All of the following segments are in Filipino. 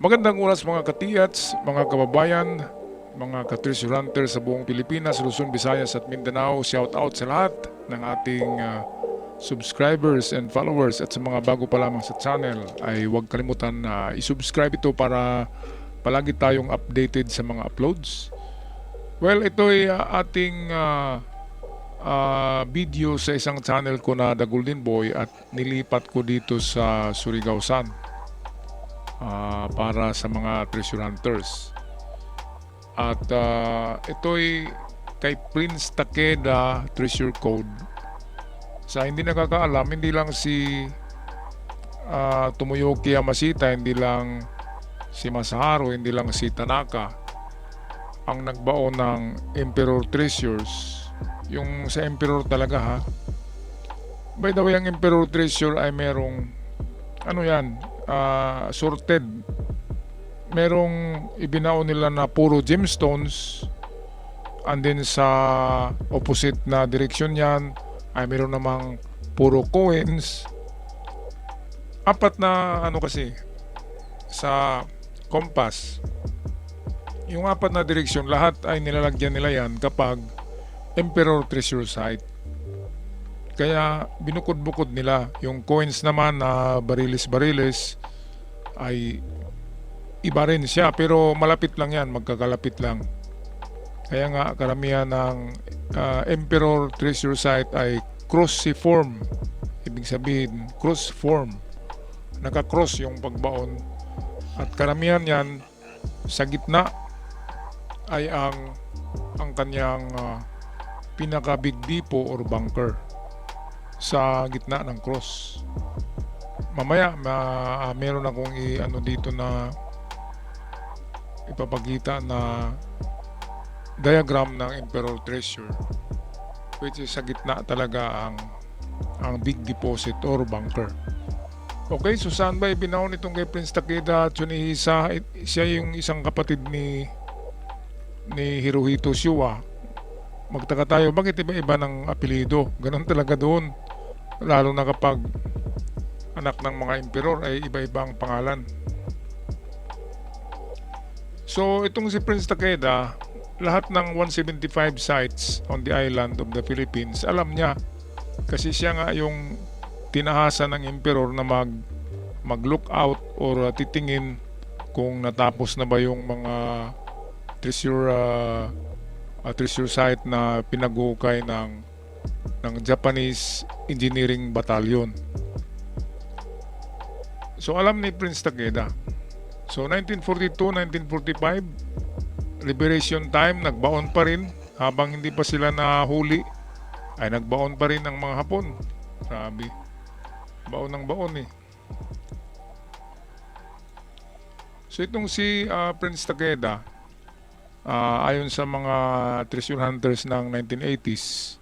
Magandang oras mga katiyats, mga kababayan, mga ka-treasure hunter sa buong Pilipinas, Luzon, Visayas at Mindanao. Shout out sa lahat ng ating subscribers and followers, at sa mga bago pa lamang sa channel ay huwag kalimutan na i-subscribe ito para palagi tayong updated sa mga uploads. Well, ito ay ating video sa isang channel ko na The Golden Boy, at nilipat ko dito sa Surigao Sun para sa mga treasure hunters. At ito'y kay Prince Takeda Treasure Code. Sa hindi nakakaalam, hindi lang si Tomoyuki Yamashita, hindi lang si Masaharu, hindi lang si Tanaka ang nagbaon ng Emperor Treasures. Yung sa Emperor talaga, ha. By the way, ang Emperor Treasure ay merong sorted. Merong ibinao nila na puro gemstones, and then sa opposite na direksyon yan ay meron namang puro coins. Apat na kasi sa compass. Yung apat na direksyon, lahat ay nilalagyan nila yan kapag Emperor Treasure Site. Kaya binukod-bukod nila. Yung coins naman na bariles-bariles ay iba rin siya, pero malapit lang yan, magkakalapit lang. Kaya nga karamihan ng Emperor Treasure Site ay cruciform. Ibig sabihin, cross form. Naka-cross yung pagbaon. At karamihan yan sa gitna ay ang kanyang pinaka-big depot or bunker sa gitna ng cross. Mamaya meron akong dito na ipapakita na diagram ng Emperor Treasure, which is sa gitna talaga ang big deposit or bunker. Okay, so saan ba ibinaon itong kay Prince Takeda Tsunihisa? Siya yung isang kapatid ni Hirohito Showa. Magtaka tayo, bakit iba-iba ng apelido? Ganun talaga doon. Lalo na kapag anak ng mga emperor ay iba-ibang pangalan. So itong si Prince Takeda, lahat ng 175 sites on the island of the Philippines, alam niya. Kasi siya nga yung tinahasan ng emperor na mag-look out or titingin kung natapos na ba yung mga treasure site na pinag-ukay ng Japanese Engineering Battalion. So alam ni Prince Takeda. So 1942, 1945, Liberation Time, nagbaon pa rin. Habang hindi pa sila nahuli, ay nagbaon pa rin ang mga Hapon. Sabi, baon ng baon eh. So itong si Prince Takeda, ayon sa mga treasure hunters ng 1980s,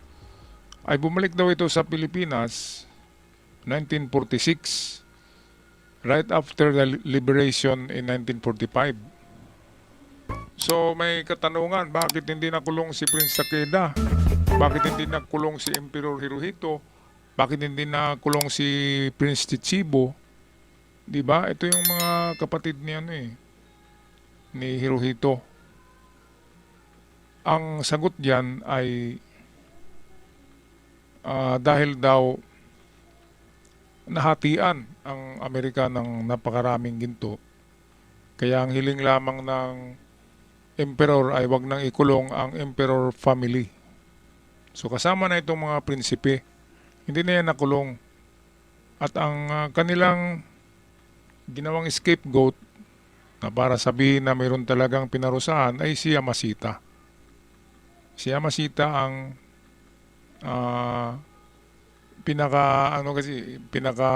ay bumalik daw ito sa Pilipinas 1946, right after the liberation in 1945. So may katanungan, bakit hindi nakulong si Prince Takeda? Bakit hindi nakulong si Emperor Hirohito? Bakit hindi nakulong si Prince Chichibo? Di ba? Ito yung mga kapatid ni ni Hirohito. Ang sagot diyan ay dahil daw nahatian ang Amerika ng napakaraming ginto. Kaya ang hiling lamang ng emperor ay wag nang ikulong ang emperor family. So kasama na itong mga prinsipe. Hindi na yan nakulong. At ang kanilang ginawang scapegoat na para sabihin na mayroon talagang pinarusahan ay si Yamashita. Si Yamashita ang pinaka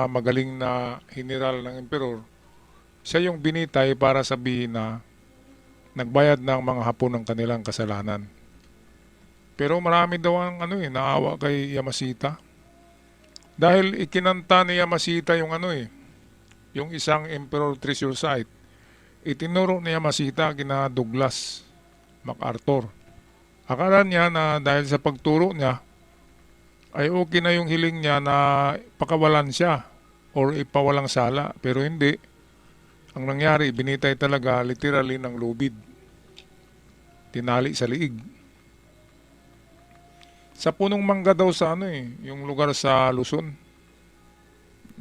magaling na general ng emperor. Siya yung binitay para sabihin na nagbayad ng mga Hapon ng kanilang kasalanan. Pero marami daw ang naawa kay Yamashita. Dahil ikinanta ni Yamashita yung yung isang Emperor Treasure Site. Itinuro ni Yamashita kina Douglas MacArthur. Akala niya na dahil sa pagturo niya ay okay na yung hiling niya na pakawalan siya or ipawalang sala, pero hindi. Ang nangyari, binitay talaga literally ng lubid. Tinali sa liig. Sa punong mangga daw sa ano yung lugar sa Luzon.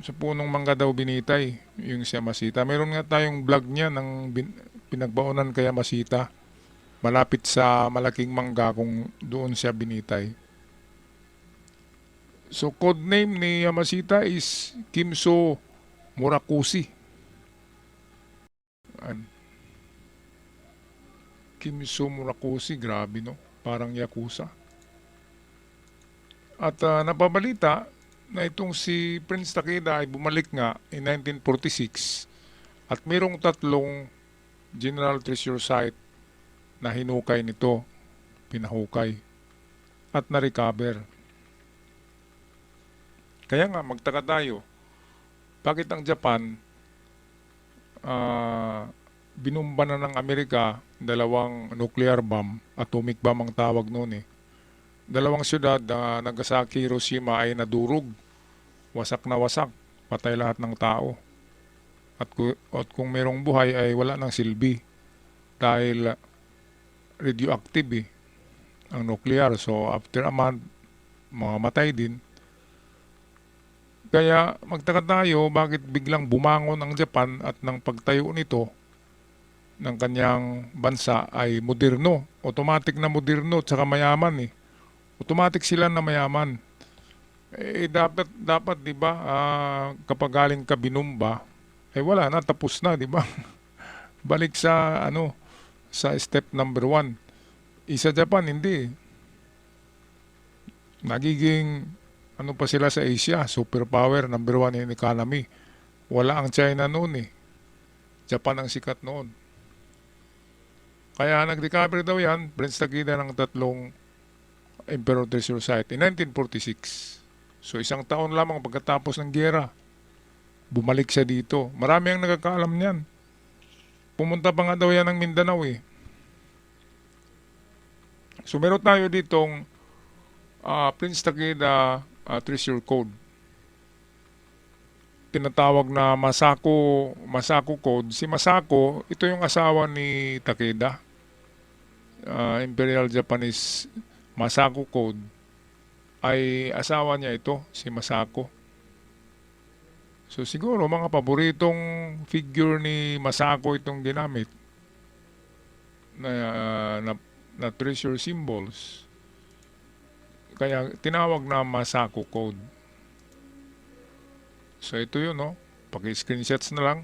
Sa punong mangga daw binitay yung si Yamasita. Meron nga tayong vlog niya ng pinagbaonan kay Yamasita. Malapit sa malaking mangga kung doon siya binitay. So code name ni Yamasita is Kimso Murakushi. Kimso Murakushi, grabe no? Parang Yakuza. At napabalita na itong si Prince Takeda ay bumalik nga in 1946 at mayroong tatlong General Treasure Site na hinukay nito, pinahukay at na-recover. Kaya nga magtaka tayo, bakit ang Japan binumba na ng Amerika dalawang nuclear bomb, atomic bomb ang tawag noon Dalawang syudad, Nagasaki, Hiroshima ay nadurog. Wasak na wasak, patay lahat ng tao. At kung merong buhay ay wala nang silbi dahil radioactive ang nuclear. So after a month, mamamatay din. Kaya magtaka tayo bakit biglang bumangon ang Japan at ng pagtayo nito ng kanyang bansa ay moderno. Automatic na moderno at saka mayaman Automatic sila na mayaman. Dapat 'di ba, kapag galing ka binumba, wala na, tapos na, 'di ba? Balik sa sa step number 1. Sa Japan hindi. Nagiging pa sila sa Asia, superpower, number 1 in economy. Wala ang China noon Japan ang sikat noon. Kaya nag-recover daw yan, Prince Takeda ng tatlong Emperor Treasure Site in 1946. So isang taon lamang pagkatapos ng giyera, bumalik siya dito. Marami ang nakakaalam niyan. Pumunta pa nga daw yan ng Mindanao So meron tayo ditong Prince Takeda Treasure Code. Tinatawag na Masako Code. Si Masako, ito yung asawa ni Takeda. Imperial Japanese Masako Code ay asawa niya ito, si Masako. So siguro mga paboritong figure ni Masako itong ginamit na treasure symbols. Kaya tinawag na Masako Code. So ito yun Paki-screenshots na lang.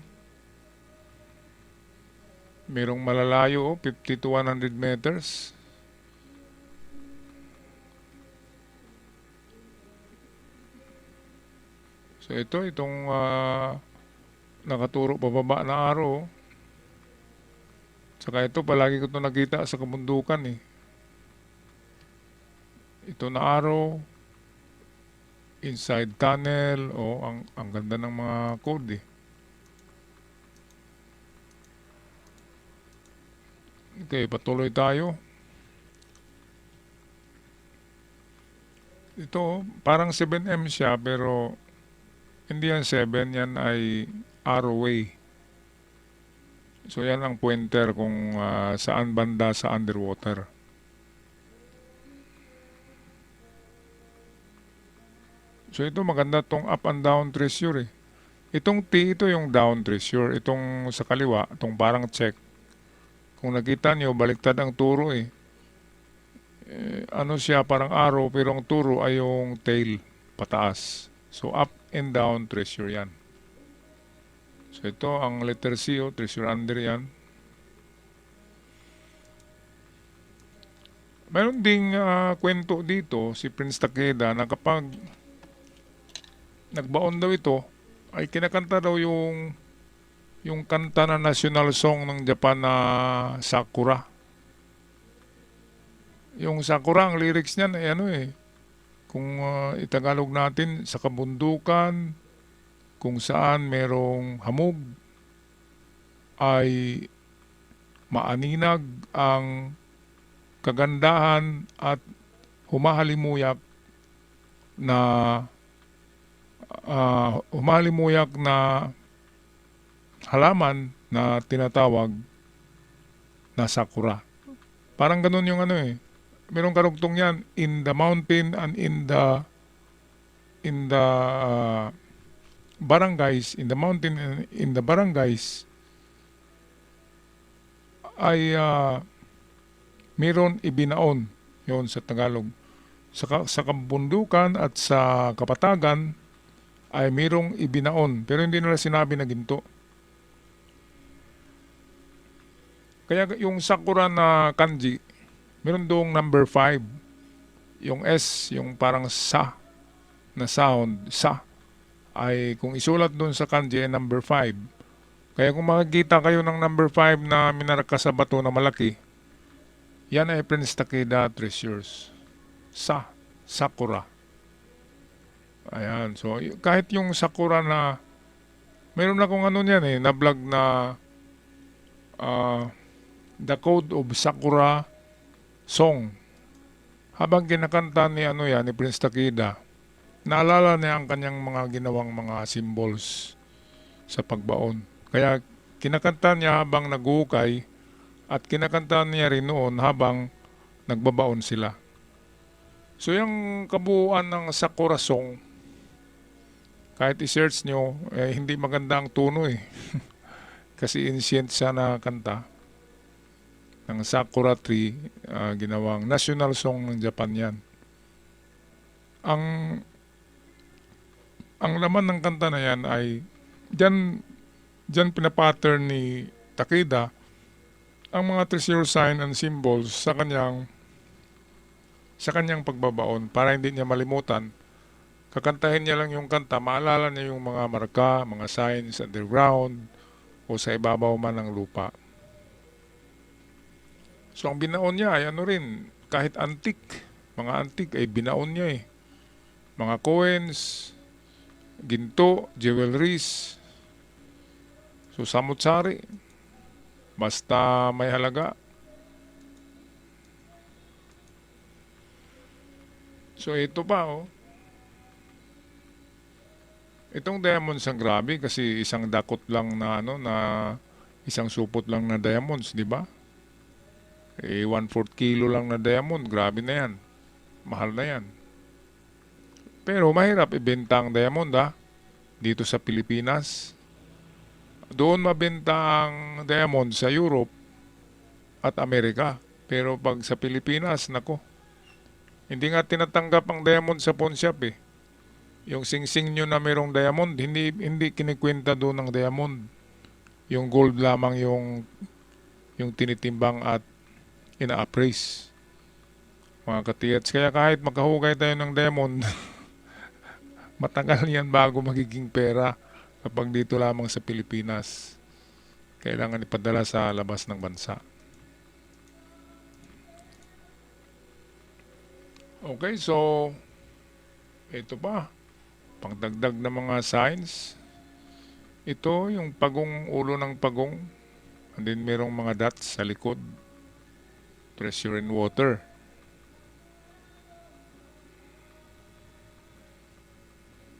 Merong malalayo 50 to 100 meters. So itong nakaturo pababa na araw. Saka ito palagi ko ito nakita sa kabundukan Ito na araw, inside tunnel, ang ganda ng mga code Okay, patuloy tayo. Ito, parang 7M siya pero hindi yan 7, yan ay arrow way. So yan ang pointer kung saan banda sa underwater. So ito maganda tong up and down treasure Itong T, ito yung down treasure. Itong sa kaliwa, itong parang check. Kung nakita nyo, baliktad ang turo ano siya, parang arrow, pero ang turo ay yung tail, pataas. So up and down treasure yan. So ito ang letter C, treasure under yan. Mayroon ding kwento dito si Prince Takeda na kapag nagbaon daw ito, ay kinakanta daw yung kanta na national song ng Japan na Sakura. Yung Sakura, ang lyrics niyan ay kung itagalog natin, sa kabundukan, kung saan merong hamog, ay maaninag ang kagandahan at humahalimuyak na halaman na tinatawag na sakura. Parang ganun yung ano eh. Merong karugtong yan, in the mountain and in the barangays, in the mountain and in the barangays ay meron ibinaon yon sa Tagalog. Sa kabundukan at sa kapatagan ay merong ibinaon pero hindi nila sinabi na ginto. Kaya yung sakura na kanji, meron doong number 5. Yung S, yung parang sa na sound, sa, ay kung isulat doon sa kanji ay number 5. Kaya kung makikita kayo ng number 5 na minarka sa bato na malaki, yan ay Prince Takeda Treasures. Sa, sakura. Ayan, so kahit yung sakura na, meron akong ano niyan eh, na vlog na ah, The Code of Sakura Song. Habang kinakanta ni ano yan, ni Prince Takeda, naalala niya ang kanyang mga ginawang mga symbols sa pagbaon. Kaya kinakanta niya habang nag-uukay at kinakanta niya rin noon habang nagbabaon sila. So yung kabuuan ng Sakura Song, kahit i-search nyo, hindi maganda ang tono eh. Kasi ancient siya na kanta ng Sakura Tree, ginawang national song ng Japan yan. Ang laman ng kanta na yan ay dyan pinapattern ni Takeda ang mga treasure sign and symbols sa kanyang pagbabaon para hindi niya malimutan. Kakantahin niya lang yung kanta, maalala niya yung mga marka, mga signs underground o sa ibabaw man ng lupa. So ang binaon niya ay ano rin, kahit antique, mga antique ay binaon niya eh. Mga coins, ginto, jewelries, so samut-sari, basta may halaga. So ito pa oh. Itong diamonds ang grabe kasi isang dakot lang na ano na isang supot lang na diamonds, di ba? 1/4 kilo lang na diamond, grabe na yan. Mahal na yan. Pero mahirap ibenta ang diamond dito sa Pilipinas. Doon mabenta ang diamond sa Europe at Amerika. Pero pag sa Pilipinas, nako, hindi nga tinatanggap ang diamond sa pawn shop eh. Yung singsing nyo na mayroong diamond, hindi kinikwenta doon ng diamond. Yung gold lamang yung tinitimbang at ina-appraise. Mga katiyats, kaya kahit makahugay tayo ng diamond, matagal yan bago magiging pera kapag dito lamang sa Pilipinas. Kailangan ipadala sa labas ng bansa. Okay, so ito pa. Pagdagdag ng mga signs. Ito yung pagong, ulo ng pagong. And then merong mga dots sa likod. Treasure in water.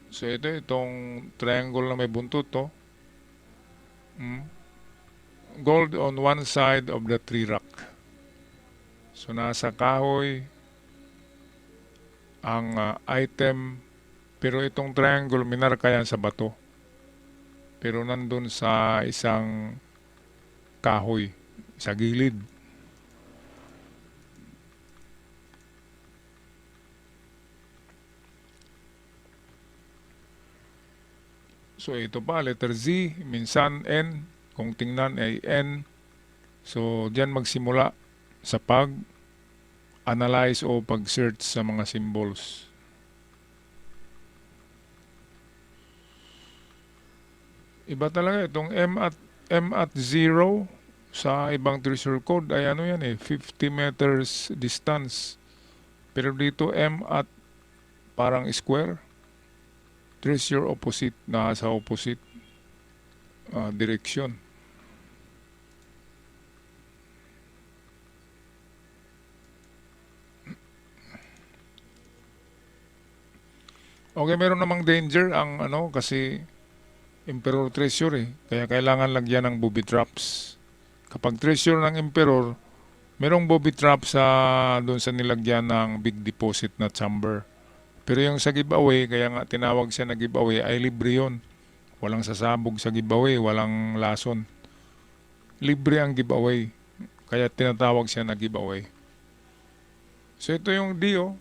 So itong triangle na may buntot to. Gold on one side of the tree rock. So nasa kahoy ang item, pero itong triangle minarka yan sa bato. Pero nandun sa isang kahoy, sa gilid. So ito pa, letter Z, minsan N, kung tingnan ay N. So diyan magsimula sa pag-analyze o pag-search sa mga symbols. Iba talaga itong M at 0 sa ibang treasure code ay ano yan eh, 50 meters distance. Pero dito M at parang square. Treasure opposite, na sa opposite direction. Okay, meron namang danger ang ano kasi Emperor treasure eh. Kaya kailangan lagyan ng booby traps. Kapag treasure ng Emperor, merong booby trap sa doon sa nilagyan ng big deposit na chamber. Pero yung sa giveaway, kaya nga tinawag siya na giveaway, ay libre yun. Walang sasabog sa giveaway, walang lason. Libre ang giveaway. Kaya tinatawag siya na giveaway. So ito yung D, oh.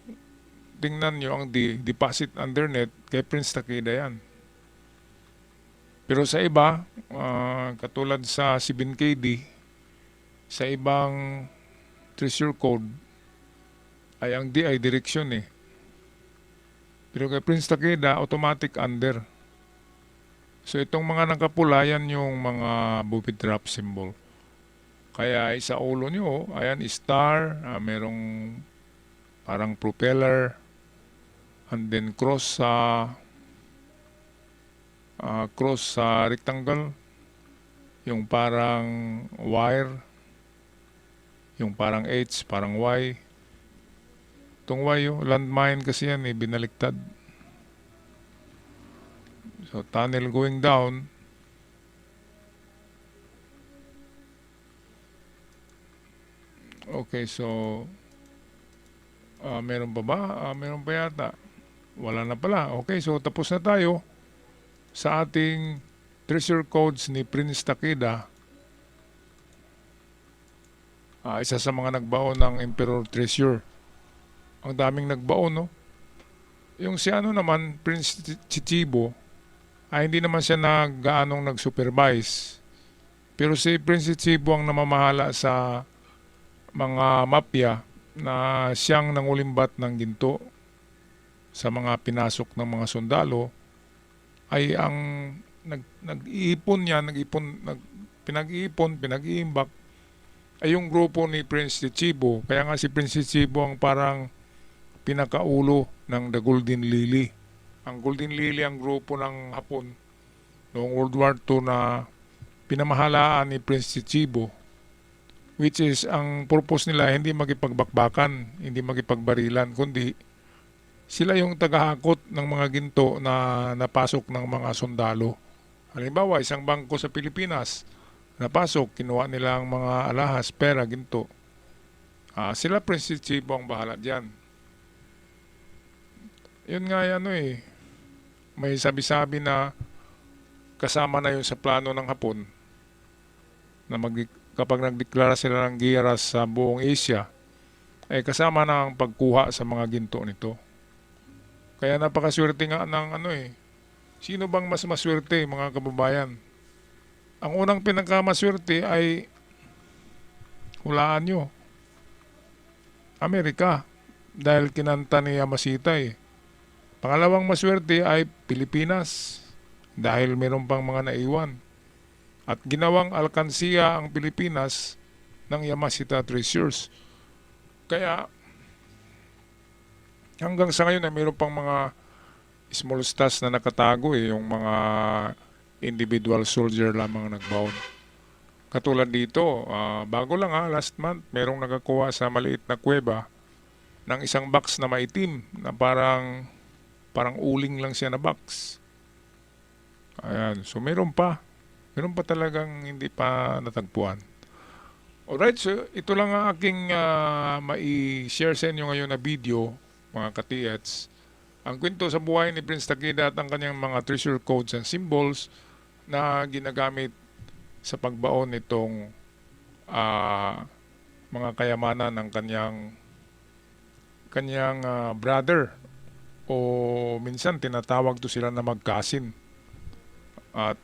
Tingnan nyo ang D, deposit undernet, kay Prince Takeda yan. Pero sa iba, katulad sa 7KD, sa ibang treasure code, ay ang D ay direksyon eh. Pero kay Prince Takeda, automatic under. So itong mga nakapula, yan yung mga booby trap symbol. Kaya sa ulo nyo, ayan, star, merong parang propeller, and then cross sa rectangle, yung parang wire, yung parang H, parang Y. Itong Y, oh, landmine kasi yan, binaliktad. So, tunnel going down. Okay, so, meron pa ba? Meron pa yata. Wala na pala. Okay, so tapos na tayo sa ating treasure codes ni Prince Takeda. Isa sa mga nagbaon ng Emperor Treasure. Ang daming nagbaon, no? Yung si ano naman, Prince Chichibo, ay hindi naman siya gaanong nag-supervise. Pero si Prince Chichibo ang namamahala sa mga mafia na siyang nangulimbat ng ginto sa mga pinasok ng mga sundalo, ay ang nag-iipon niya, pinag-iimbak ay yung grupo ni Prince Chichibo. Kaya nga si Prince Chichibo ang parang pinakaulo ng The Golden Lily. Ang Golden Lily ang grupo ng Hapon noong World War II na pinamahalaan ni Prince Chichibo, which is ang purpose nila hindi makipagbakbakan, hindi makipagbarilan, kundi sila yung tagahakot ng mga ginto na napasok ng mga sundalo. Halimbawa, isang bangko sa Pilipinas, napasok, kinuha nila ang mga alahas, pera, ginto. Sila Prince Chichibo ang bahala dyan. Yun nga yan, may sabi-sabi na kasama na yun sa plano ng Hapon na kapag nagdeklara sila ng giyera sa buong Asia, ay kasama na ang pagkuha sa mga ginto nito. Kaya napakaswerte nga ng Sino bang mas maswerte, mga kababayan? Ang unang pinakamaswerte ay, hulaan nyo, Amerika, dahil kinanta ni Yamashita eh. Pangalawang maswerte ay Pilipinas, dahil meron pang mga naiwan. At ginawang alkansiya ang Pilipinas ng Yamashita Treasures. Kaya hanggang sa ngayon ay meron pang mga small stars na nakatago yung mga individual soldier lamang nagbaon. Katulad dito, bago lang last month, merong nakakuha sa maliit na kuweba ng isang box na maitim na parang uling lang siya na box. Ayan, so meron pa talagang hindi pa natagpuan. Alright, so ito lang ang aking mai-share sa inyo ngayon na video, mga ka-TX. Ang kwento sa buhay ni Prince Takeda at ang kanyang mga treasure codes and symbols na ginagamit sa pagbaon nitong mga kayamanan ng kanyang brother, o minsan tinatawag to sila na magkasin. At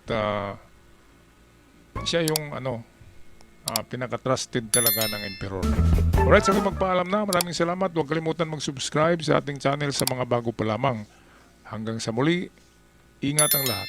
siya yung pinaka-trusted talaga ng Emperor. Alright, so magpaalam na. Maraming salamat. Huwag kalimutan mag-subscribe sa ating channel sa mga bago pa lamang. Hanggang sa muli, ingat ang lahat.